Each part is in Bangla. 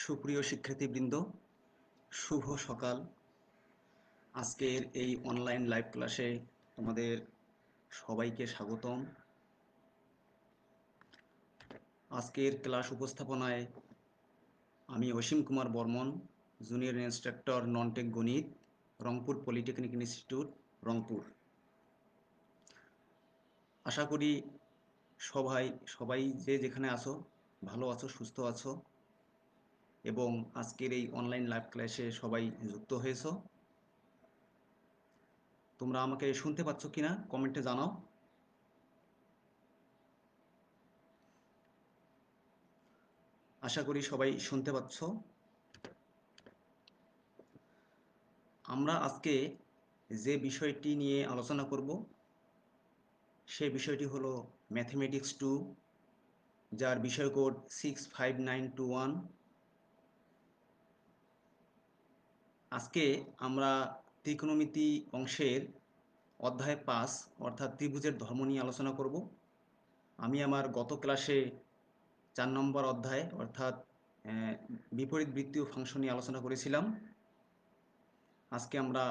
সুপ্রিয় শিক্ষার্থীবৃন্দ, শুভ সকাল। আজকের এই অনলাইন লাইভ ক্লাসে তোমাদের সবাইকে স্বাগতম। আজকের ক্লাস উপস্থাপনায় আমি অসীম কুমার বর্মন, জুনিয়র ইন্সট্রাক্টর নন-টেক গণিত, রংপুর পলিটেকনিক ইনস্টিটিউট, রংপুর। আশা করি সবাই যে যেখানে আছো ভালো আছো, সুস্থ আছো এবং আজকের এই অনলাইন লাইভ ক্লাসে সবাই যুক্ত হয়েছো। তোমরা আমাকে শুনতে পাচ্ছ কিনা কমেন্টে জানাও। আশা করি সবাই শুনতে পাচ্ছ। আমরা আজকে যে বিষয়টি নিয়ে আলোচনা করব সে বিষয়টি হলো ম্যাথমেটিক্স 2, যার বিষয় কোড 65921। আজকে আমরা ত্রিকোণমিতি অংশের অধ্যায় 5 অর্থাৎ ত্রিভুজের ধর্ম নিয়ে আলোচনা করব। আমি আমার গত ক্লাসে 4 নম্বর অধ্যায় অর্থাৎ বিপরীত বৃত্তীয় ফাংশন নিয়ে আলোচনা করেছিলাম। আজকে আমরা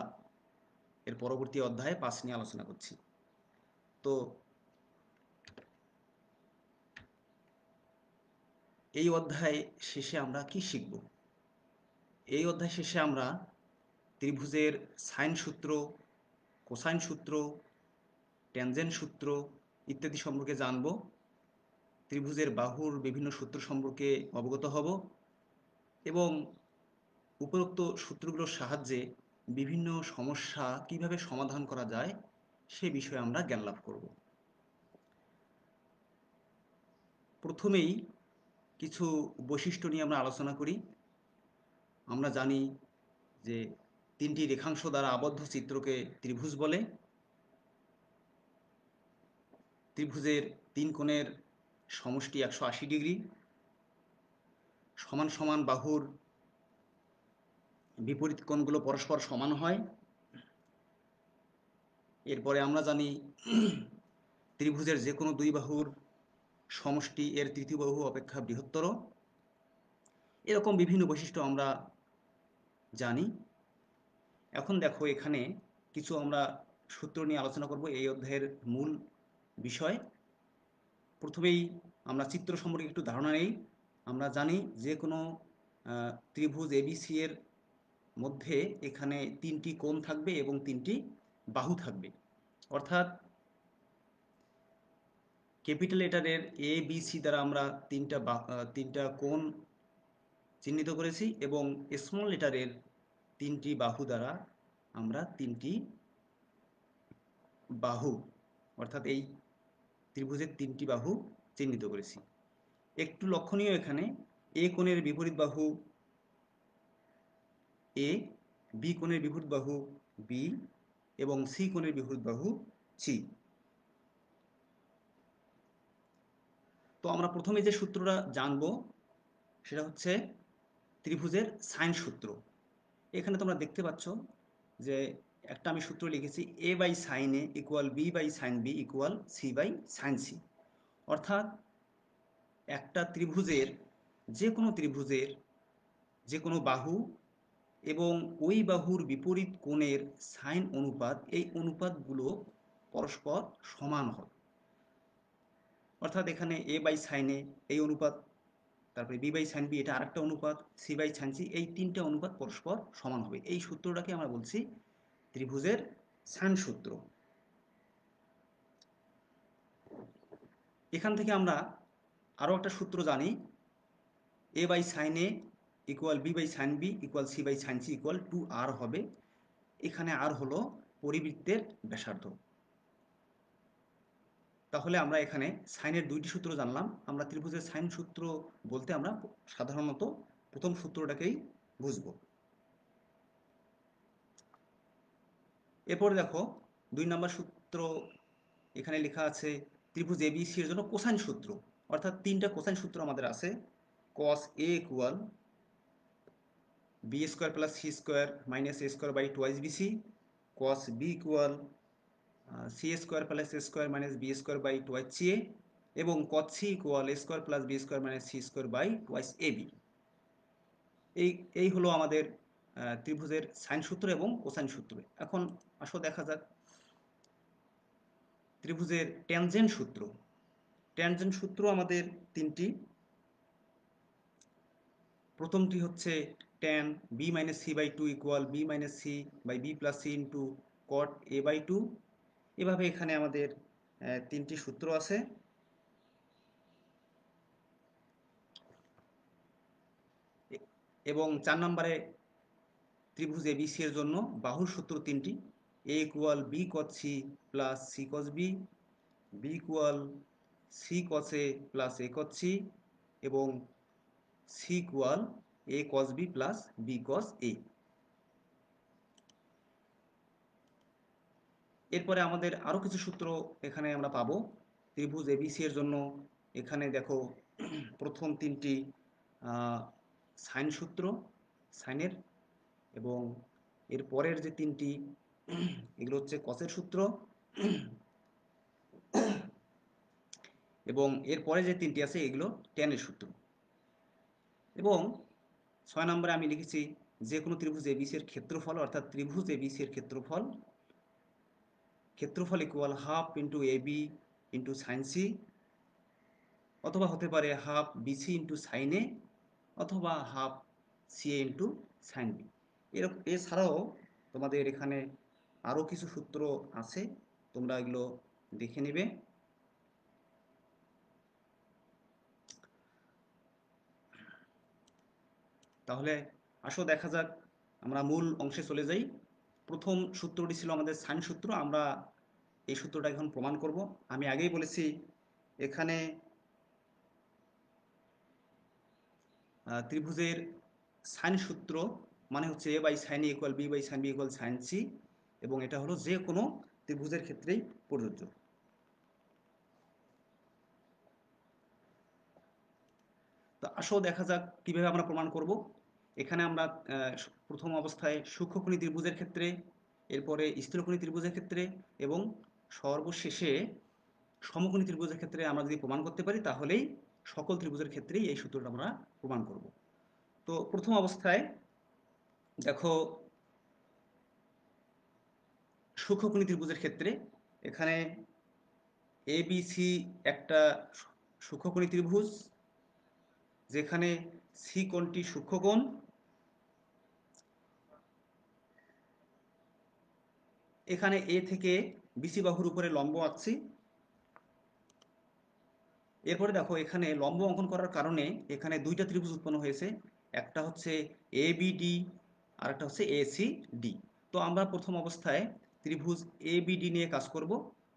এর পরবর্তী অধ্যায় 5 নিয়ে আলোচনা করছি। তো এই অধ্যায় শেষে আমরা কি শিখব? এই অধ্যায় শেষে আমরা ত্রিভুজের সাইন সূত্র, কোসাইন সূত্র, ট্যানজেন্ট সূত্র ইত্যাদি সম্পর্কে জানব। ত্রিভুজের বাহুর বিভিন্ন সূত্র সম্পর্কে অবগত হব এবং উপরোক্ত সূত্রগুলোর সাহায্যে বিভিন্ন সমস্যা কিভাবে সমাধান করা যায় সে বিষয়ে আমরা জ্ঞান লাভ করব। প্রথমেই কিছু বৈশিষ্ট্য নিয়ে আমরা আলোচনা করি। আমরা জানি যে 3টি রেখাংশ দ্বারা আবদ্ধ চিত্রকে ত্রিভুজ বলে। ত্রিভুজের 3 কোণের সমষ্টি 180 ডিগ্রি। সমান সমান বাহুর বিপরীত কোণগুলো পরস্পর সমান হয়। এরপরে আমরা জানি ত্রিভুজের যে কোনো 2 বাহুর সমষ্টি এর তৃতীয় বাহু অপেক্ষা বৃহত্তর। এরকম বিভিন্ন বৈশিষ্ট্য আমরা জানি। এখন দেখো, এখানে কিছু আমরা সূত্র নিয়ে আলোচনা করব এই অধ্যায়ের মূল বিষয়। প্রথমেই আমরা চিত্র সম্পর্কে একটু ধারণা নেই। আমরা জানি যে কোনো ত্রিভুজ এবিসি এর মধ্যে এখানে 3টি কোণ থাকবে এবং 3টি বাহু থাকবে। অর্থাৎ ক্যাপিটাল লেটারের এ বি সি দ্বারা আমরা 3টা কোণ চিহ্নিত করেছি এবং স্মল লেটারের 3টি বাহু দ্বারা আমরা 3টি বাহু অর্থাৎ এই ত্রিভুজের 3টি বাহু চিহ্নিত করেছি। একটু লক্ষণীয়, এখানে এ কোণের বিপরীত বাহু এ, বি কোণের বিপরীত বাহু বি এবং সি কোণের বিপরীত বাহু সি। তো আমরা প্রথমে যে সূত্রটা জানব সেটা হচ্ছে ত্রিভুজের সাইন সূত্র। এখানে তোমরা দেখতে পাচ্ছ যে একটা আমি সূত্র লিখেছি, a by sine A equal b by sine B equal C by sine C. অর্থাৎ একটা ত্রিভুজের যে কোনো বাহু এবং ওই বাহুর বিপরীত কোণের সাইন অনুপাত, এই অনুপাতগুলো পরস্পর সমান হয়। অর্থাৎ এখানে এ বাই সাইন এ এই অনুপাত, তারপরে বি বাই সাইন বি এটা আরেকটা অনুপাত, সি বাই সাইন সি এই 3টে অনুপাত পরস্পর সমান হবে। এই সূত্রটাকে আমরা বলছি ত্রিভুজের সাইন সূত্র। এখান থেকে আমরা আরও একটা সূত্র জানি, a by sine A equal b by sine B equal C by sine C equal 2r হবে। এখানে আর হলো পরিবৃত্তের ব্যাসার্ধ। তাহলে আমরা এখানে সাইনের 2টি সূত্র জানলাম। আমরা ত্রিভুজের সাইন সূত্র বলতে আমরা সাধারণত প্রথম সূত্রটাকেই বুঝব। এরপর দেখো 2 নম্বর সূত্র এখানে লেখা আছে ত্রিভুজ এবিসি এর জন্য কোসাইন সূত্র। অর্থাৎ 3টা কোসাইন সূত্র আমাদের আছে। cos a equal B square plus C square minus A square by twice b c, cos b equal c square plus a square minus b square by twice c a এবং cos c equal a square plus B square minus c square by twice a b. এই এই হলো আমাদের ত্রিভুজের সাইন সূত্র এবং কোসাইন সূত্র। এখন আসো দেখা যাক ত্রিভুজের ট্যানজেন্ট সূত্র। ট্যানজেন্ট সূত্র আমাদের তিনটি। প্রথমটি হচ্ছে tan B minus C by two equal B minus C by B plus C into cot A by two. এভাবে এখানে আমাদের তিনটি সূত্র আছে। এবং 4 নম্বরে ত্রিভুজ এবিসি এর জন্য বাহুর সূত্র তিনটি। A equal b cos c plus c cos b, b equal c cos a plus a cos c, এবং c equal a cos b plus b cos a. এরপরে আমাদের আরও কিছু সূত্র এখানে আমরা পাবো ত্রিভুজ এবিসি এর জন্য। এখানে দেখো প্রথম তিনটি সাইন সূত্র, সাইনের, এবং এর পরের যে তিনটি এগুলো হচ্ছে কসের সূত্র, এবং এর পরে যে তিনটি আছে এগুলো ট্যানের সূত্র। এবং 6 নম্বরে আমি লিখেছি যে কোনো ত্রিভুজ এবিসি এর ক্ষেত্রফল, অর্থাৎ ত্রিভুজ এবিসি এর ক্ষেত্রফল, ক্ষেত্রফল equal half into A B into sine C, অথবা হতে পারে হাফ বিসি ইন্টু সাইন এ, অথবা হাফ সি এ ইন্টু সাইন বি। এছাড়াও তোমাদের এখানে আরও কিছু সূত্র আছে, তোমরা এগুলো দেখে নেবে। তাহলে আসো দেখা যাক, আমরা মূল অংশে চলে যাই। প্রথম সূত্রটি ছিল আমাদের সাইন সূত্র। আমরা এই সূত্রটা এখন প্রমাণ করব। আমি আগেই বলেছি এখানে ত্রিভুজের সাইন সূত্র মানে হচ্ছে a by sine A equal b by sine B equal sine c, এবং এটা হলো যে কোনো ত্রিভুজের ক্ষেত্রেই প্রযোজ্য। তো আসো দেখা যাক কিভাবে আমরা প্রমাণ করব। এখানে আমরা প্রথম অবস্থায় সূক্ষ্মকোণী ত্রিভুজের ক্ষেত্রে, এরপরে স্থূলকোণী ত্রিভুজের ক্ষেত্রে, এবং সর্বশেষে সমকোণী ত্রিভুজের ক্ষেত্রে আমরা যদি প্রমাণ করতে পারি তাহলেই সকল ত্রিভুজের ক্ষেত্রেই এই সূত্রটা আমরা প্রমাণ করব। তো প্রথম অবস্থায় দেখো সূক্ষ্মকোণী ত্রিভুজের ক্ষেত্রে এখানে এবিসি একটা সূক্ষ্মকোণী ত্রিভুজ, যেখানে সি কোণটি সূক্ষ্মকোণ। এখানে এ থেকে বিসি বাহুর উপরে লম্ব আঁকছি। এরপরে দেখো এখানে লম্ব অঙ্কন করার কারণে এখানে দুইটা ত্রিভুজ উৎপন্ন হয়েছে, একটা হচ্ছে এ বিডি আর একটা হচ্ছে এসি ডি। তো আমরা প্রথম অবস্থায় ত্রিভুজ এ বিডি নিয়ে কাজ করব,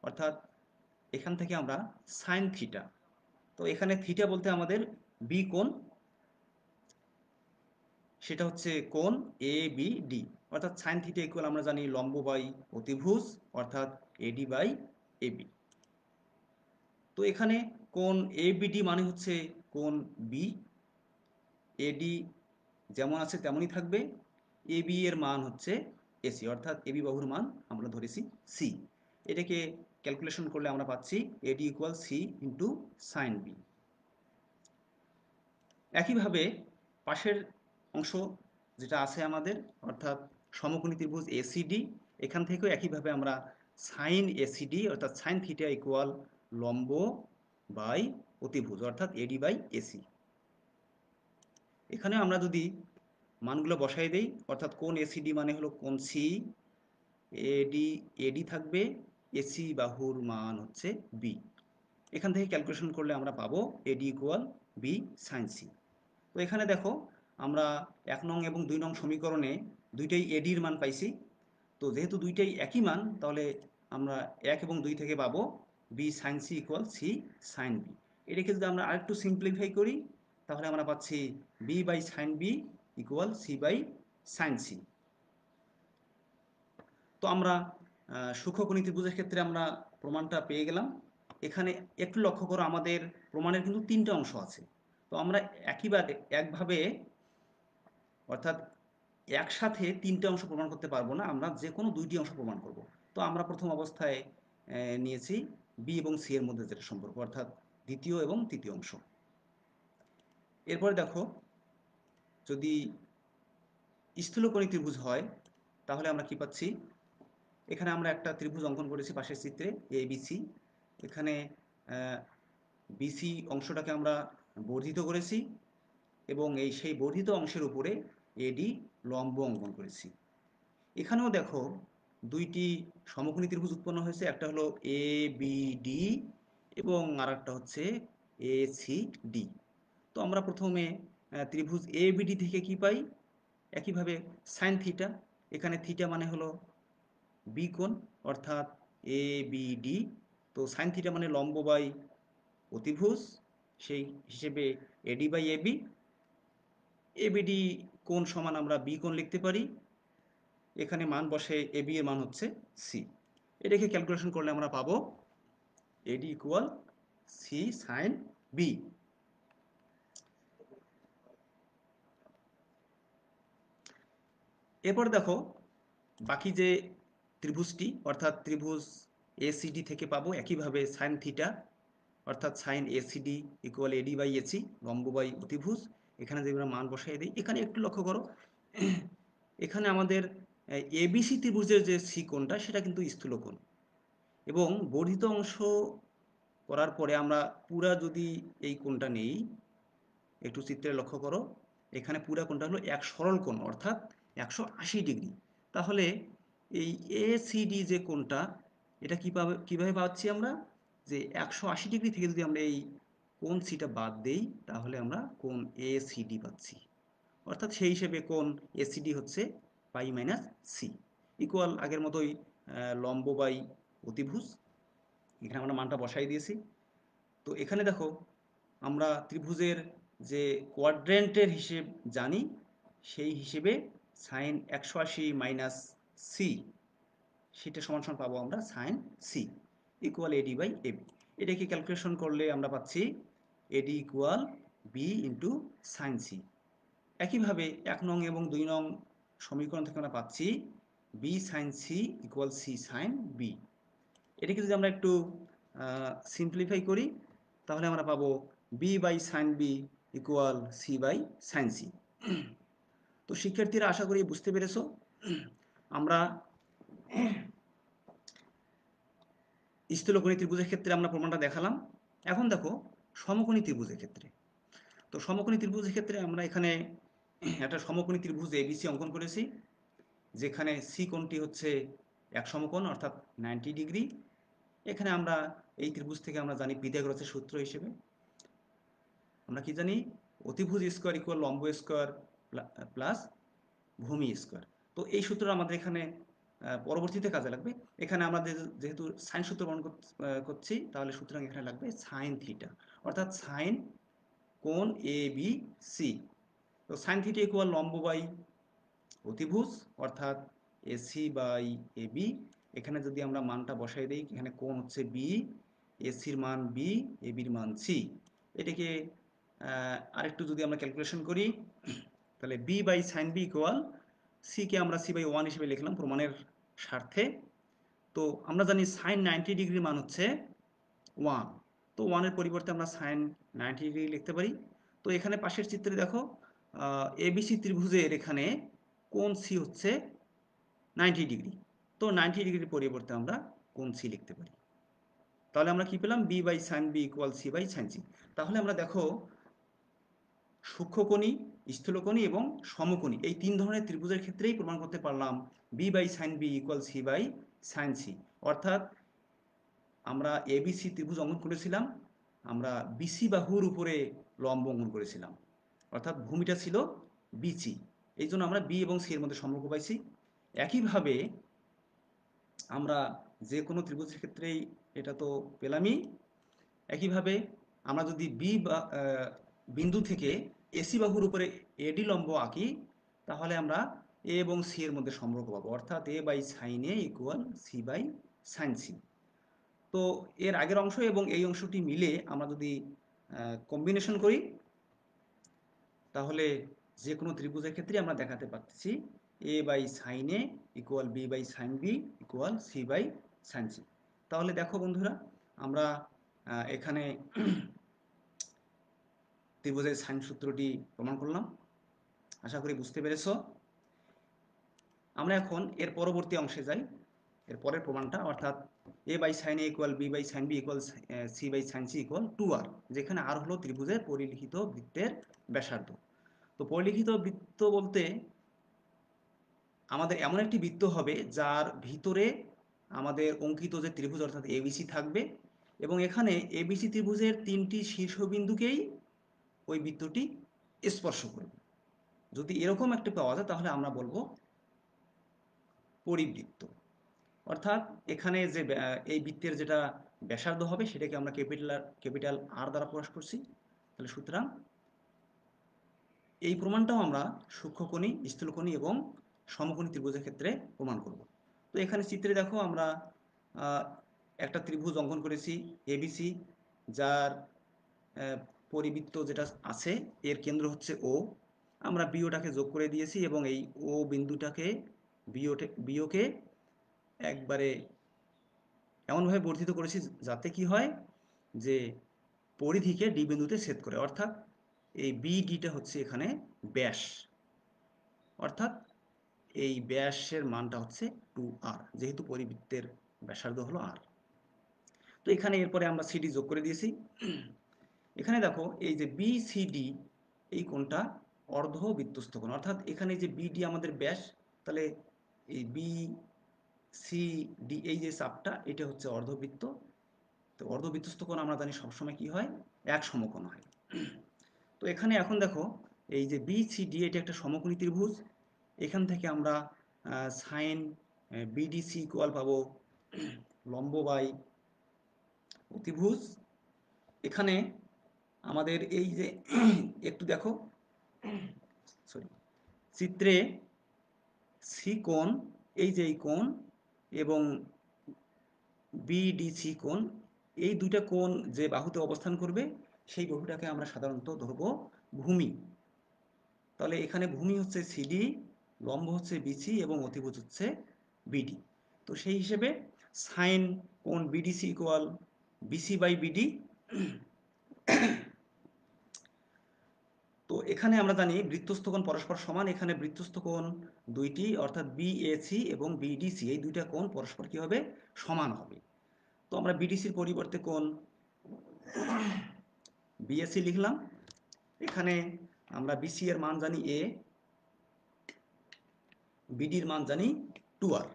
অর্থাৎ এখান থেকে আমরা সাইন থিটা, তো এখানে থিটা বলতে আমাদের বি কোণ, সেটা হচ্ছে কোণ এ বি ডি, অর্থাৎ সাইন থিটা ইকুয়াল আমরা জানি লম্ব বাই অতিভুজ, অর্থাৎ এডি বাই এবি। তো এখানে কোণ এ বিডি মানে হচ্ছে কোণ বি, এডি যেমন আছে তেমনই থাকবে, এবি এর মান হচ্ছে এসি, অর্থাৎ এবি বাহুর মান আমরা ধরেছি সি। এটাকে ক্যালকুলেশন করলে আমরা পাচ্ছি AD equal C into sine B. একইভাবে পাশের অংশ যেটা আছে আমাদের, অর্থাৎ সমকোণী ত্রিভুজ এসিডি, এখান থেকেও একইভাবে আমরা সাইন এসিডি অর্থাৎ সাইন থিটা ইকুয়াল লম্ব বাই অতিভুজ, অর্থাৎ এডি বাই এসি। এখানে আমরা যদি মানগুলো বসাই দেই, অর্থাৎ কোণ এসিডি মানে হলো কোণ সি, এডি এডি থাকবে, এসি বাহুর মান হচ্ছে বি। এখান থেকে ক্যালকুলেশন করলে আমরা পাবো AD equal B sine C. তো এখানে দেখো আমরা 1 নং এবং 2 নং সমীকরণে দুইটাই এডির মান পাইছি। তো যেহেতু দুইটাই একই মান, তাহলে আমরা 1 এবং 2 থেকে পাবো B sine C equal C sine B. এটাকে যদি আমরা আরেকটু সিম্পলিফাই করি তাহলে আমরা পাচ্ছি B by sine B equal C by sine C. তো আমরা সূক্ষ্মকোণী ত্রিভুজের ক্ষেত্রে আমরা প্রমাণটা পেয়ে গেলাম। এখানে একটু লক্ষ্য করো, আমাদের প্রমাণের কিন্তু 3টে অংশ আছে। তো আমরা একভাবে, অর্থাৎ একসাথে 3টে অংশ প্রমাণ করতে পারবো না, আমরা যে কোনো 2টি অংশ প্রমাণ করব। তো আমরা প্রথম অবস্থায় নিয়েছি বি এবং সি এর মধ্যে যেটা সম্পর্ক, অর্থাৎ দ্বিতীয় এবং তৃতীয় অংশ। এরপরে দেখো যদি স্থূলকোণী ত্রিভুজ হয় তাহলে আমরা কি পাচ্ছি, এখানে আমরা একটা ত্রিভুজ অঙ্কন করেছি পাশের চিত্রে ABC। এখানে বিসি অংশটাকে আমরা বর্ধিত করেছি এবং সেই বর্ধিত অংশের উপরে এডি লম্ব অঙ্কন করেছি। এখানেও দেখো দুইটি সমকোণী ত্রিভুজ উৎপন্ন হয়েছে, একটা হলো ABD এবং আরেকটা হচ্ছে ACD। তো আমরা প্রথমে ত্রিভুজ ABD থেকে কি পাই, একইভাবে সাইন থিটা, এখানে থিটা মানে হলো বি কোণ অর্থাৎ ABD। তো সাইন থিটা মানে লম্ব বাই অতিভুজ, সেই হিসেবে AD বাই AB। ABD কোণ সমান আমরা বি কোণ লিখতে পারি, এখানে মান বসে AB এর মান হচ্ছে সি। এটাকে ক্যালকুলেশন করলে আমরা পাবো AD equal C sine B. এরপর দেখো বাকি যে ত্রিভুজটি অর্থাৎ ত্রিভুজ ACD থেকে পাবো একইভাবে সাইন থিটা অর্থাৎ sine ACD equal AD by AC লম্ব বাই অতিভুজ। এখানে যদি আমরা মান বসাই দিই, এখানে একটু লক্ষ্য করো, এখানে আমাদের ABC ত্রিভুজের যে সি কোণটা সেটা কিন্তু স্থূলকোণ এবং বর্ধিত অংশ করার পরে আমরা পুরা যদি এই কোণটা নেই, একটু চিত্রে লক্ষ্য করো, এখানে পুরা কোণটা হলো এক সরল কোণ অর্থাৎ 180 ডিগ্রি। তাহলে এই ACD যে কোণটা, এটা কিভাবে পাচ্ছি আমরা, যে 180 ডিগ্রি থেকে যদি আমরা এই কোণ সিটা বাদ দেই তাহলে আমরা কোণ ACD পাচ্ছি। অর্থাৎ সেই হিসেবে কোণ ACD হচ্ছে পাই মাইনাস সি ইকুয়াল আগের মতোই লম্ব বাই অতিভুজ। এখানে আমরা মানটা বসাই দিয়েছি। তো এখানে দেখো আমরা ত্রিভুজের যে কোয়াড্রেন্টের হিসেব জানি, সেই হিসেবে সাইন 180 মাইনাস সি সেটা সমান সমান পাবো আমরা sine C equal AD by AB. এটাকে ক্যালকুলেশন করলে আমরা পাচ্ছি AD equal B into sine C. একইভাবে 1 নং এবং 2 নং সমীকরণ থেকে আমরা পাচ্ছি B sine C equal C sine B. এটাকে যদি আমরা একটু সিম্পলিফাই করি তাহলে আমরা পাবো B by sine B equal C by sine C. তো শিক্ষার্থীরা আশা করি বুঝতে পেরেছো। আমরা স্থূলকোণী ত্রিভুজের ক্ষেত্রে আমরা প্রমাণটা দেখালাম। এখন দেখো সমকোণী ত্রিভুজের ক্ষেত্রে। তো সমকোণী ত্রিভুজের ক্ষেত্রে আমরা এখানে একটা সমকোণী ত্রিভুজ ABC অঙ্কন করেছি, যেখানে সি কোণটি হচ্ছে এক সমকোণ অর্থাৎ 90 ডিগ্রি। এখানে আমরা এই ত্রিভুজ থেকে আমরা জানি পিথাগোরাসের সূত্র হিসেবে আমরা কি জানি, অতিভুজ স্কোয়ার ইকুয়াল লম্ব স্কোয়ার প্লাস ভূমি স্কোয়ার। তো এই সূত্রটা আমাদের এখানে পরবর্তীতে কাজে লাগবে। এখানে আমাদের যেহেতু সাইন সূত্র প্রমাণ করছি, তাহলে সুতরাং এখানে লাগবে সাইন থিটা অর্থাৎ সাইন কোণ ABC। তো সাইন থিটা ইকুয়াল লম্ব বাই অতিভুজ অর্থাৎ AC বাই AB। এখানে যদি আমরা মানটা বসাই দিই, এখানে কোণ হচ্ছে বি, এসির মান বি, এবির মান সি। এটাকে আরেকটু যদি আমরা ক্যালকুলেশন করি তাহলে b by sine B equal সিকে আমরা সি বাই 1 হিসেবে লিখলাম প্রমাণের স্বার্থে। তো আমরা জানি সাইন 90 ডিগ্রির মান হচ্ছে 1। তো 1-এর পরিবর্তে আমরা সাইন 90 ডিগ্রি লিখতে পারি। তো এখানে পাশের চিত্রে দেখো ABC ত্রিভুজের এখানে কোণ সি হচ্ছে 90 ডিগ্রি। তো 90 ডিগ্রির পরিবর্তে আমরা কোণ সি লিখতে পারি। তাহলে আমরা কি পেলাম, B by sine B equal C by sine C. তাহলে আমরা দেখো সূক্ষ্মকোণী, স্থূলকোণী এবং সমকোণী এই 3 ধরনের ত্রিভুজের ক্ষেত্রেই প্রমাণ করতে পারলাম B by sine B equal C by sine C. অর্থাৎ আমরা ABC ত্রিভুজ অঙ্কন করেছিলাম, আমরা বিসি বাহুর উপরে লম্ব অঙ্কন করেছিলাম অর্থাৎ ভূমিটা ছিল বিসি, এই জন্য আমরা বি এবং সি এর মধ্যে সম্পর্ক পাইছি। একইভাবে আমরা যে কোনো ত্রিভুজের ক্ষেত্রেই এটা তো পেলামই। একইভাবে আমরা যদি বিন্দু থেকে এসি বাহুর উপরে এডি লম্ব আঁকি তাহলে আমরা এ এবং সি এর মধ্যে সম্পর্ক পাবো অর্থাৎ a by sine A equal C by sine C. তো এর আগের অংশ এবং এই অংশটি মিলে আমরা যদি কম্বিনেশন করি তাহলে যে কোনো ত্রিভুজের ক্ষেত্রে আমরা দেখাতে পারতেছি a by sine A equal b by sine B equal C by sine C. তাহলে দেখো বন্ধুরা, আমরা এখানে ত্রিভুজের সাইন সূত্রটি প্রমাণ করলাম। আশা করি বুঝতে পেরেছ। আমরা এখন এর পরবর্তী অংশে যাই, এর পরের প্রমাণটা, অর্থাৎ a by sine A equal b by sine B equal C by sine C equal 2r, যেখানে আর হলো ত্রিভুজের পরিলিখিত বৃত্তের ব্যাসার্ধ। তো পরিলিখিত বৃত্ত বলতে আমাদের এমন একটি বৃত্ত হবে যার ভিতরে আমাদের অঙ্কিত যে ত্রিভুজ অর্থাৎ এবিসি থাকবে, এবং এখানে এবিসি ত্রিভুজের 3টি শীর্ষবিন্দুকেই ওই বৃত্তটি স্পর্শ করবে। যদি এরকম একটি পাওয়া যায় তাহলে আমরা বলবো পরিবৃত্ত। অর্থাৎ এখানে যে এই বৃত্তের যেটা ব্যাসার্ধ হবে সেটাকে আমরা ক্যাপিটাল আর দ্বারা প্রকাশ করছি। তাহলে সুতরাং এই প্রমাণটাও আমরা সূক্ষ্মকোণী, স্থূলকোণী এবং সমকোণী ত্রিভুজের ক্ষেত্রে প্রমাণ করব। তো এখানে চিত্রে দেখো আমরা একটা ত্রিভুজ অঙ্কন করেছি এবিসি, যার পরিবৃত্ত যেটা আছে এর কেন্দ্র হচ্ছে ও। আমরা বিওটাকে যোগ করে দিয়েছি এবং এই ও বিন্দুটাকে বিওকে একবারে এমনভাবে বর্ধিত করেছি যাতে কি হয় যে পরিধিকে ডি বিন্দুতে ছেদ করে, অর্থাৎ এই বিডিটা হচ্ছে এখানে ব্যাস, অর্থাৎ এই ব্যাসের মানটা হচ্ছে 2r, যেহেতু পরিবৃত্তের ব্যাসার্ধ হলো r। তো এখানে এরপরে আমরা সিডি যোগ করে দিয়েছি। এখানে দেখো এই যে বিসিডি এই কোণটা অর্ধবৃত্তস্থ কোণ, অর্থাৎ এখানে যে বিডি আমাদের ব্যাস, তাহলে এই বিসিডি এই যে চাপটা এটা হচ্ছে অর্ধবৃত্ত। তো অর্ধবৃত্তস্থ কোণ আমরা জানি সবসময় কি হয়, এক সমকোণ হয়। তো এখানে এখন দেখো এই যে বিসিডি এটা একটা সমকোণী ত্রিভুজ, এখান থেকে আমরা সাইন বিডিসি ইকুয়াল পাবো লম্ব বাই অতিভুজ। এখানে আমাদের এই যে একটু দেখো সরি, চিত্রে সি কোণ, এই যে এই কোণ এবং বিডিসি কোণ, এই দুইটা কোণ যে বাহুতে অবস্থান করবে সেই বাহুটাকে আমরা সাধারণত ধরবো ভূমি। তাহলে এখানে ভূমি হচ্ছে সিডি, লম্ব হচ্ছে বিসি এবং অতিভুজ হচ্ছে বিডি। তো সেই হিসেবে সাইন কোণ BDC equal BC by BD. তো এখানে আমরা জানি বৃত্তস্থ কোণ পরস্পর সমান, এখানে বৃত্তস্থ কোণ দুইটি অর্থাৎ বিএসি এবং বিডিসি এই দুইটা কোণ পরস্পর কি হবে, সমান হবে। তো আমরা বিডিসির পরিবর্তে কোণ বিএসি লিখলাম। এখানে আমরা বিসি এর মান জানি এ, বিডির মান জানি 2r।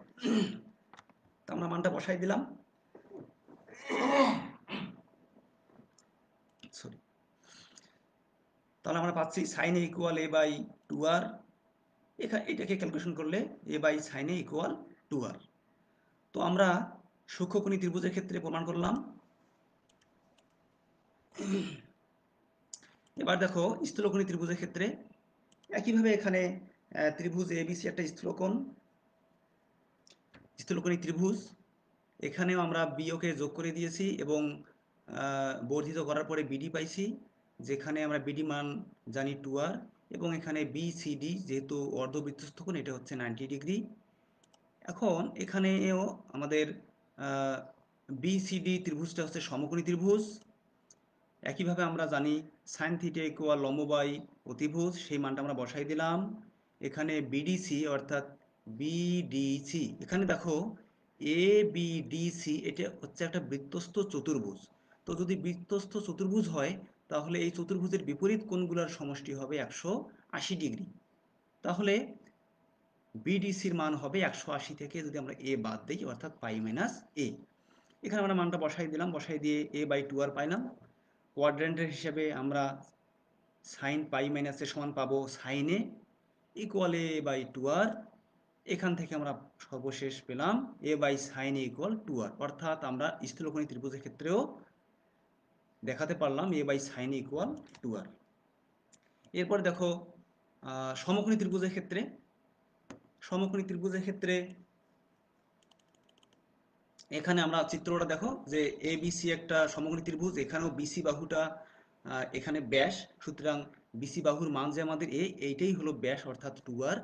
তো আমরা মানটা বসাই দিলাম, সরি। তাহলে আমরা পাচ্ছি sine A equal a by 2r। এটাকে ক্যালকুলেশন করলে a by sine A equal 2r। তো আমরা সূক্ষ্মকোণী ত্রিভুজের ক্ষেত্রে প্রমাণ করলাম। এবার দেখো স্থূলকোণী ত্রিভুজের ক্ষেত্রে একইভাবে এখানে ত্রিভুজ এবিসি একটা স্থূলকোণী ত্রিভুজ, এখানেও আমরা বিওকে যোগ করে দিয়েছি এবং বর্ধিত করার পরে বিডি পাইছি, যেখানে আমরা বিডি মান জানি 2r, এবং এখানে বিসিডি যেহেতু অর্ধবৃত্তস্থ কোণ এটা হচ্ছে 90 ডিগ্রি। এখন এখানেও আমাদের বিসিডি ত্রিভুজটা হচ্ছে সমকোণী ত্রিভুজ। একইভাবে আমরা জানি সাইন থিটা ইকুয়াল লম্ব বাই অতিভুজ, সেই মানটা আমরা বসাই দিলাম। এখানে বিডিসি অর্থাৎ বিডিসি, এখানে দেখো এ বিডিসি এটা হচ্ছে একটা বৃত্তস্থ চতুর্ভুজ। তো যদি বৃত্তস্থ চতুর্ভুজ হয় তাহলে এই চতুর্ভুজের বিপরীত কোণগুলোর সমষ্টি হবে 180 ডিগ্রি। তাহলে বিডিসির মান হবে 180 থেকে যদি আমরা এ বাদ দিই অর্থাৎ পাই মাইনাস এ। এখানে আমরা মানটা বসাই দিলাম, বসাই দিয়ে এ বাই 2r পাইলাম। কোয়াড্র্যান্টের হিসেবে আমরা সাইন পাই মাইনাস এ সমান পাবো sine A equal a by 2r। এখান থেকে আমরা সর্বশেষ পেলাম a by sine A equal 2r, অর্থাৎ আমরা স্থূলকোণী ত্রিভুজের ক্ষেত্রেও দেখাতে পারলাম a by sine A equal 2r। এরপর দেখো সমকোণী ত্রিভুজের ক্ষেত্রে, সমকোণী ত্রিভুজের ক্ষেত্রে এখানে আমরা চিত্রটা দেখো যে এ বিসি একটা সমকোণী ত্রিভুজ, এখানেও বিসি বাহুটা এখানে ব্যাস, সুতরাং বিসি বাহুর মান যে আমাদের এইটাই হলো ব্যাস অর্থাৎ 2r।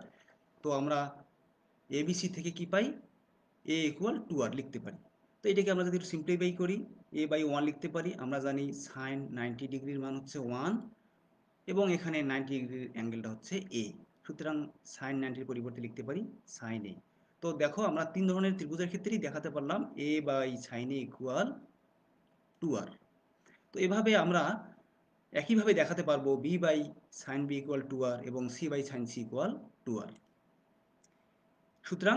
তো আমরা এবিসি থেকে কি পাই, এ ইকুয়াল 2r লিখতে পারি। তো এটাকে আমরা যদি সিম্পলিফাই করি এ বাই 1 লিখতে পারি। আমরা জানি সাইন 90 ডিগ্রির মান হচ্ছে 1 এবং এখানে 90 ডিগ্রির অ্যাঙ্গেলটা হচ্ছে এ। সুতরাং সাইন 90-র পরিবর্তে লিখতে পারি সাইন এ। তো দেখো আমরা 3 ধরনের ত্রিভুজের ক্ষেত্রেই দেখাতে পারলাম a by sine A equal 2r। তো এভাবে আমরা একইভাবে দেখাতে পারবো b by sine b equal 2r এবং c by sine c equal 2r। সুতরাং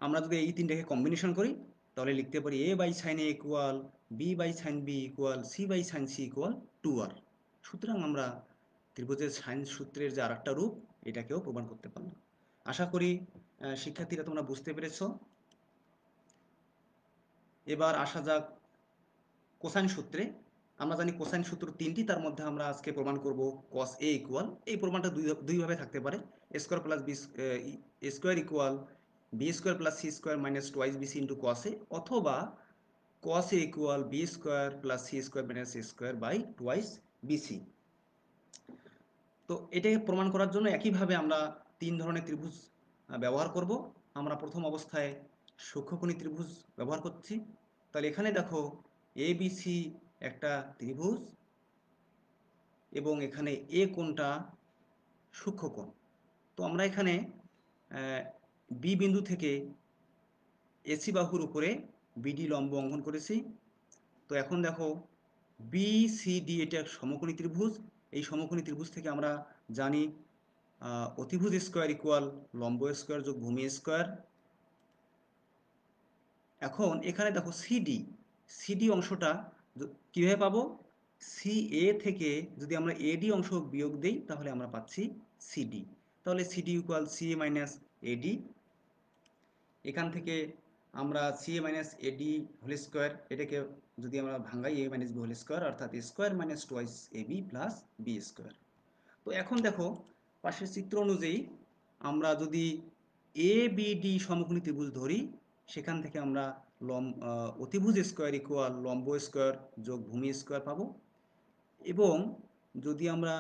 আমরা যদি এই তিনটাকে কম্বিনেশন করি তাহলে লিখতে পারি a by sine A equal b by sine b equal c by sine c equal 2r। সুতরাং আমরা ত্রিভুজের সাইন সূত্রের যে আরেকটা রূপ এটাকেও প্রমাণ করতে পারলাম। আশা করি শিক্ষার্থীরা তোমরা বুঝতে পেরেছো। এবার আসা যাক কোসাইন সূত্রে। আমরা জানি কোসাইন সূত্র তিনটি, তার মধ্যে আমরা আজকে প্রমাণ করব cos a ইকুয়াল, এই প্রমাণটা দুইভাবে থাকতে পারে, a square plus B square equal B square plus C square minus twice BC into cos a, অথবা cos a equal B square plus C square minus A square by twice BC. তো এটাকে প্রমাণ করার জন্য একইভাবে আমরা তিন ধরনের ত্রিভুজ ব্যবহার করব। আমরা প্রথম অবস্থায় সূক্ষ্মকোণী ত্রিভুজ ব্যবহার করছি। তাহলে এখানে দেখো এ বি সি একটা ত্রিভুজ এবং এখানে এ কোণটা সূক্ষ্মকোণ। তো আমরা এখানে বি বিন্দু থেকে এসি বাহুর উপরে বিডি লম্ব অঙ্কন করেছি। তো এখন দেখো বি সি ডি এটা সমকোণী ত্রিভুজ। এই সমকোণী ত্রিভুজ থেকে আমরা জানি অতিভুজ স্কোয়ার ইকুয়াল লম্ব স্কোয়ার যোগ ভূমি স্কোয়ার। এখন এখানে দেখো সিডি, সিডি অংশটা কীভাবে পাবো? সি এ থেকে যদি আমরা এডি অংশ বিয়োগ দিই তাহলে আমরা পাচ্ছি সিডি। তাহলে সিডি ইকুয়াল সি এ মাইনাস এডি। এখান থেকে আমরা সি এ মাইনাস এডি হোল স্কোয়ার, এটাকে যদি আমরা ভাঙাই এ মাইনাস বি হোল স্কোয়ার, অর্থাৎ square minus twice A B plus B square. তো এখন দেখো পাশের চিত্র অনুযায়ী আমরা যদি এ বি ডি সমকোণী ত্রিভুজ ধরি, সেখান থেকে আমরা অতিভুজ স্কোয়ার ইকুয়াল লম্ব স্কোয়ার যোগ ভূমি স্কোয়ার পাবো। এবং যদি আমরা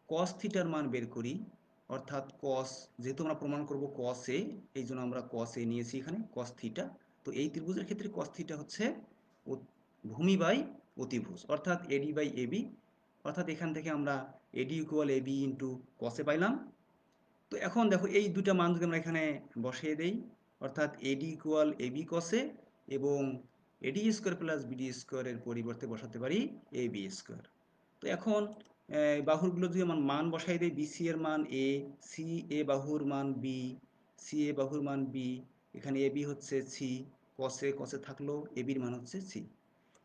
কস থিটার মান বের করি, অর্থাৎ কস, যেহেতু আমরা প্রমাণ করব কস এ, এই জন্য আমরা কস এ নিয়েছি এখানে কস থিটা। তো এই ত্রিভুজের ক্ষেত্রে কস থিটা হচ্ছে ভূমি বাই অতিভুজ, অর্থাৎ এডি বাই এবি। অর্থাৎ এখান থেকে আমরা এডি ইকুয়াল এবি ইন্টু কসে পাইলাম। তো এখন দেখো এই দুটা মান যদি আমরা এখানে বসিয়ে দেই, অর্থাৎ এডি ইকুয়াল এবি কসে এবং এডি স্কোয়ার প্লাস বিডি স্কোয়ারের পরিবর্তে বসাতে পারি এ বি স্কোয়ার। তো এখন বাহুরগুলো যদি আমার মান বসাই দেই, বিসি এর মান এ, সি এ বাহুর মান বি, সি এ বাহুর মান বি, এখানে এ বি হচ্ছে সি, কসে কসে থাকলো এবির মান হচ্ছে সি।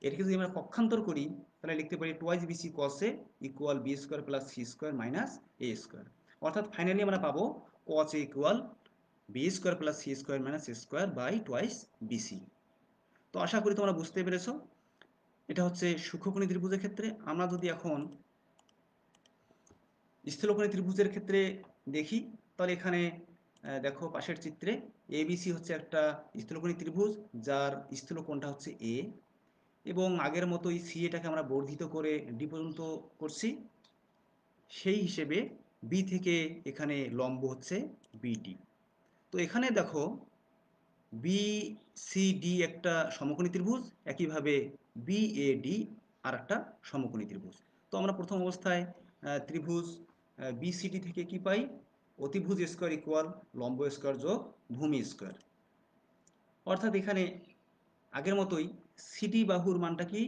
এটাকে যদি আমরা পক্ষান্তর করি তাহলে লিখতে পারি twice b c cos a equal B square plus C square minus এ স্কোয়ার। অর্থাৎ ফাইনালি আমরা পাবো cos a equal B square plus C square minus A square by twice BC. তো আশা করি তোমরা বুঝতে পেরেছো। এটা হচ্ছে সূক্ষ্মকোণী ত্রিভুজের ক্ষেত্রে। আমরা যদি এখন স্থূলকোণী ত্রিভুজের ক্ষেত্রে দেখি, তাহলে এখানে দেখো পাশের চিত্রে এবিসি হচ্ছে একটা স্থূলকোণী ত্রিভুজ যার স্থূলকোণটা হচ্ছে এ, এবং আগের মতোই সি এটাকে আমরা বর্ধিত করে ডি পর্যন্ত করছি। সেই হিসেবে বি থেকে এখানে লম্ব হচ্ছে বিডি। তো এখানে দেখো বি সি ডি একটা সমকোণী ত্রিভুজ, একইভাবে বি এ ডি আর একটা সমকোণী ত্রিভুজ। তো আমরা প্রথম অবস্থায় ত্রিভুজ বিসিডি থেকে কি পাই? অতিভুজ স্কোয়ার ইকুয়াল লম্ব স্কোয়ার যোগ ভূমি স্কোয়ার। অর্থাৎ এখানে আগের মতোই সিডি বাহুর মানটা কি,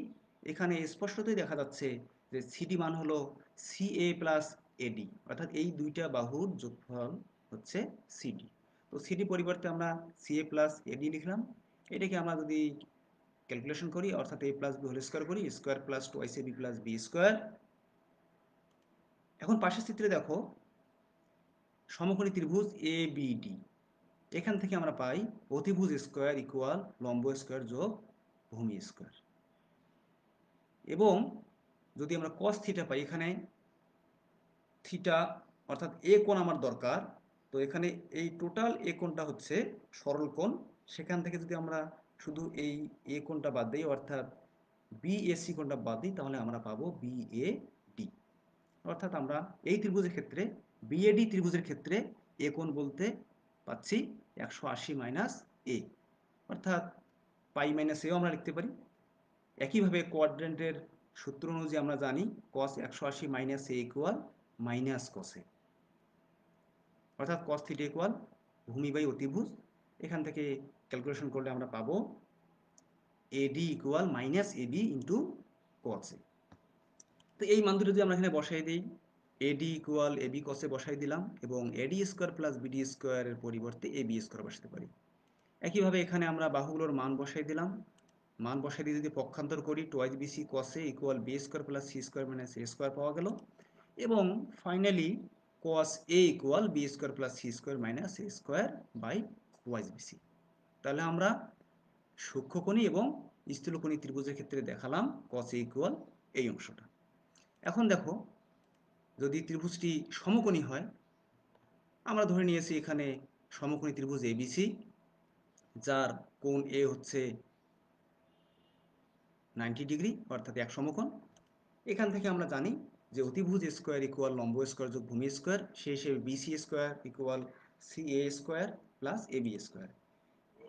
এখানে স্পষ্টতই দেখা যাচ্ছে যে সিডি মান হলো সি এ প্লাস এডি, অর্থাৎ এই দুইটা বাহুর যোগফল হচ্ছে সিডি। তো সিডি পরিবর্তে আমরা সি এ প্লাস এডি লিখলাম। এটাকে আমরা যদি ক্যালকুলেশন করি, অর্থাৎ এ প্লাস বি হোল স্কোয়ার করি, square plus twice A B plus B square. এখন পাশের চিত্রে দেখো সমকোণী ত্রিভুজ এ বি ডি, এখান থেকে আমরা পাই অতিভুজ স্কোয়ার ইকুয়াল লম্ব স্কোয়ার যোগ ভূমি স্কোয়ার। এবং যদি আমরা কস থিটা পাই, এখানে থিটা অর্থাৎ এ কোণ আমার দরকার। তো এখানে এই টোটাল এ কোণটা হচ্ছে সরল কোণ, সেখান থেকে যদি আমরা শুধু এই এ কোণটা বাদ দিই, অর্থাৎ বিএসি কোণটা বাদ দিই, তাহলে আমরা পাবো বিএডি। অর্থাৎ আমরা এই ত্রিভুজের ক্ষেত্রে বিএডি ত্রিভুজের ক্ষেত্রে এ কোণ বলতে পাচ্ছি 180 মাইনাস এ, অর্থাৎ পাই মাইনাস এও আমরা লিখতে পারি। একইভাবে কোয়াড্রেন্টের সূত্র অনুযায়ী আমরা জানি cos 180 minus A equal minus cos A. অর্থাৎ cos থিটা ইকুয়াল ভূমি বাই অতিভুজ। এখান থেকে ক্যালকুলেশন করলে আমরা পাবো AD equal minus AB into cos A. তো এই মান দুটো যদি আমরা এখানে বসাই দিই, AD equal AB cos A বসাই দিলাম এবং এডি স্কোয়ার প্লাস বিডি স্কোয়ারের পরিবর্তে এবি স্কোয়ার বসাতে পারি। একইভাবে এখানে আমরা বাহুগুলোর মান বসাই দিলাম। মান বসাই দিয়ে যদি পক্ষান্তর করি, টোয়াইস বিসি cos এ equal B square plus C square minus এ স্কোয়ার পাওয়া গেল এবং finally cos A equal B square plus C square minus A square by twice b c. তাহলে আমরা সূক্ষ্মকোণী এবং স্থূলকোণী ত্রিভুজের ক্ষেত্রে দেখালাম cos এ ইকুয়াল এই অংশটা। এখন দেখো, যদি ত্রিভুজটি সমকোণী হয়, আমরা ধরে নিয়েছি এখানে সমকোণী ত্রিভুজ এবিসি, যার কোণ এ হচ্ছে 90 ডিগ্রি অর্থাৎ এক সমকোণ। এখান থেকে আমরা জানি যে অতিভুজ স্কোয়ার ইকুয়াল লম্ব স্কোয়ার যোগ ভূমি স্কোয়ার, সেই হিসেবে BC square equal C A square plus A B square.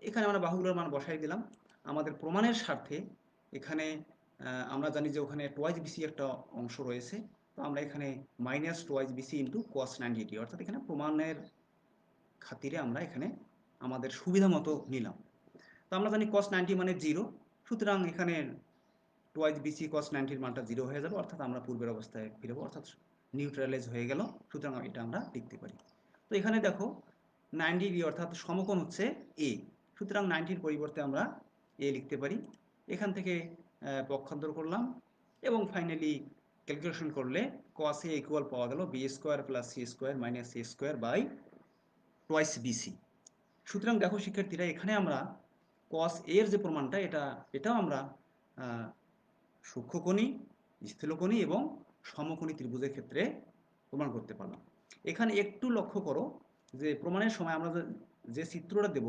এখানে আমরা বাহুগুলোর মান বসাই দিলাম। আমাদের প্রমাণের স্বার্থে এখানে আমরা জানি যে ওখানে টোয়াইস বিসি একটা অংশ রয়েছে, তো আমরা এখানে minus twice BC into cos 90 degree, অর্থাৎ এখানে প্রমাণের খাতিরে আমরা এখানে আমাদের সুবিধা মতো নিলাম। তো আমরা জানি cos 90 মানে 0, সুতরাং এখানে টোয়াইস বিসি cos 90 মানটা 0 হয়ে যাবে, অর্থাৎ আমরা পূর্বের অবস্থায় ফিরবো, অর্থাৎ নিউট্রালাইজ হয়ে গেল। সুতরাং এটা আমরা লিখতে পারি। তো এখানে দেখো 90 ডিগ্রি অর্থাৎ সমকোণ হচ্ছে এ, সুতরাং 90-র পরিবর্তে আমরা এ লিখতে পারি। এখান থেকে পক্ষান্তর করলাম এবং ফাইনালি ক্যালকুলেশন করলে cos এ ইকুয়াল পাওয়া গেল B square plus C square minus A square by twice BC. সুতরাং দেখো শিক্ষার্থীরা, এখানে আমরা cos এর যে প্রমাণটা, এটাও আমরা সূক্ষ্মকোণী, স্থূলকোণী এবং সমকোণী ত্রিভুজের ক্ষেত্রে প্রমাণ করতে পারলাম। এখানে একটু লক্ষ্য করো যে প্রমাণের সময় আমরা যে চিত্রটা দেব,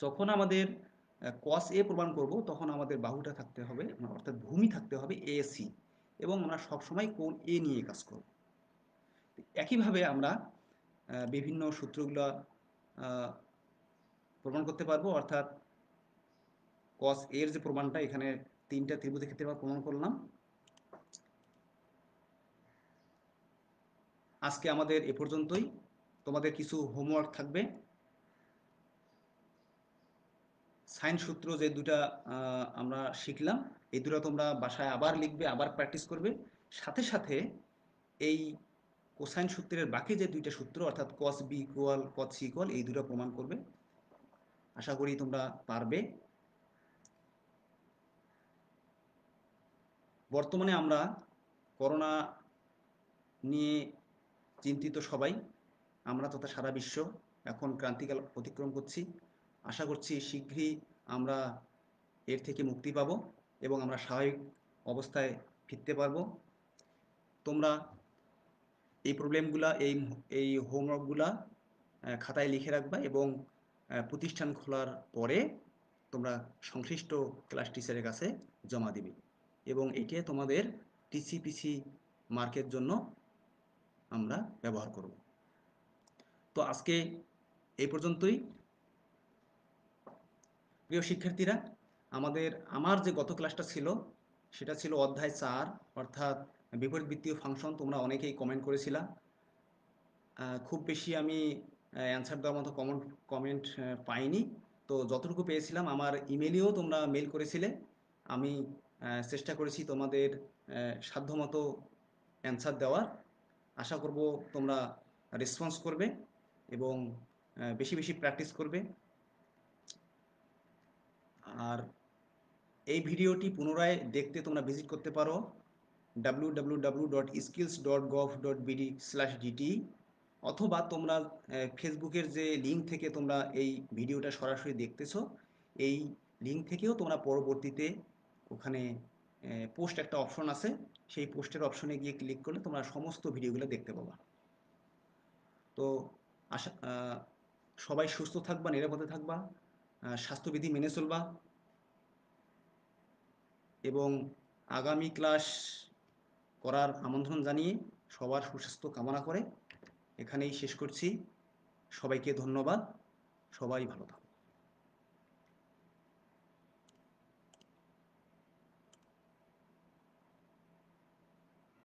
যখন আমাদের cos এ প্রমাণ করব তখন আমাদের বাহুটা থাকতে হবে, অর্থাৎ ভূমি থাকতে হবে এসি, এবং আমরা সবসময় কোণ এ নিয়ে কাজ করব। একইভাবে আমরা বিভিন্ন সূত্রগুলো প্রমাণ করতে পারবো, অর্থাৎ cos এর যে প্রমাণটা এখানে তিনটা ত্রিভুজের ক্ষেত্রে আমরা প্রমাণ করলাম। আজকে আমাদের এ পর্যন্তই। তোমাদের কিছু হোমওয়ার্ক থাকবে। সাইন সূত্র যে দুটা আমরা শিখলাম, এই দুটো তোমরা বাসায় আবার লিখবে, আবার প্র্যাকটিস করবে। সাথে সাথে এই কোসাইন সূত্রের বাকি যে দুইটা সূত্র, অর্থাৎ cos B equal cos C equal, এই দুটো প্রমাণ করবে। আশা করি তোমরা পারবে। বর্তমানে আমরা করোনা নিয়ে চিন্তিত সবাই, আমরা তথা সারা বিশ্ব এখন ক্রান্তিকাল অতিক্রম করছি। আশা করছি শীঘ্রই আমরা এর থেকে মুক্তি পাব এবং আমরা স্বাভাবিক অবস্থায় ফিরতে পারব। তোমরা এই প্রবলেমগুলা, এই হোমওয়ার্কগুলা খাতায় লিখে রাখবা এবং প্রতিষ্ঠান খোলার পরে তোমরা সংশ্লিষ্ট ক্লাস টিচারের কাছে জমা দিবে এবং এটি তোমাদের টিসিপিসি মার্কের জন্য আমরা ব্যবহার করব। তো আজকে এই পর্যন্তই। প্রিয় শিক্ষার্থীরা, আমার যে গত ক্লাসটা ছিল সেটা ছিল অধ্যায় 4, অর্থাৎ বিপরীতবৃত্তীয় ফাংশন। তোমরা অনেকেই কমেন্ট করেছিলা। খুব বেশি আমি অ্যান্সার দেওয়ার মতো কমেন্ট পাইনি। তো যতটুকু পেয়েছিলাম, আমার ইমেলেও তোমরা মেল করেছিলে। আমি চেষ্টা করেছি তোমাদের সাধ্যমতো অ্যান্সার দেওয়ার। আশা করব তোমরা রেসপন্স করবে এবং বেশি বেশি প্র্যাকটিস করবে। আর এই ভিডিওটি পুনরায় দেখতে তোমরা ভিজিট করতে পারো www.skills.gov.bd/dt, অথবা তোমরা ফেসবুকের যে লিঙ্ক থেকে তোমরা এই ভিডিওটা সরাসরি দেখতেছো, এই লিঙ্ক থেকেও তোমরা পরবর্তীতে ওখানে পোস্ট একটা অপশন আছে, সেই পোস্টের অপশনে গিয়ে ক্লিক করলে তোমরা সমস্ত ভিডিওগুলো দেখতে পাবা। তো সবাই সুস্থ থাকবা, নিরাপদে থাকবা, স্বাস্থ্যবিধি মেনে চলবা এবং আগামী ক্লাস করার আমন্ত্রণ জানিয়ে সবার সুস্বাস্থ্য কামনা করে এখানেই শেষ করছি। সবাইকে ধন্যবাদ। সবাই ভালো থাকো।